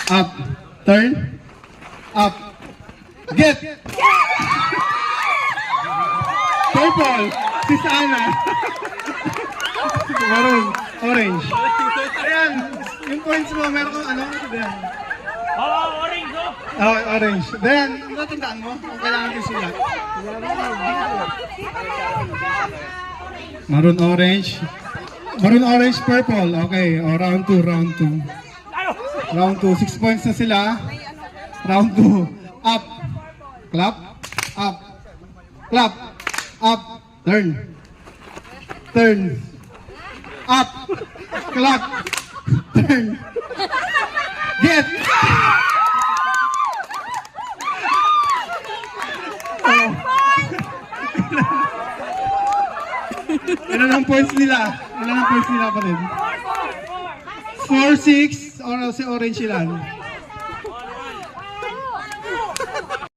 Up. Turn. Up. Get. Purple. Si Sana. Maroon. Orange. Ayan. Yung points mo, meron kang ano? Ayan. Orange, oh! Oh, orange. Then, natandaan mo kung kailangan ko sila. Maroon, orange. Maroon, orange, purple. Okay, oh, round 2, round 2. Round 2, 6 points na sila. Round 2, up. Clap. Up. Clap. Up. Turn. Turn. Up. Clap. Turn. Get. Oh. Ilan ang points nila? Ilan ang points nila pa rin? 4-6. Or si orange ilan?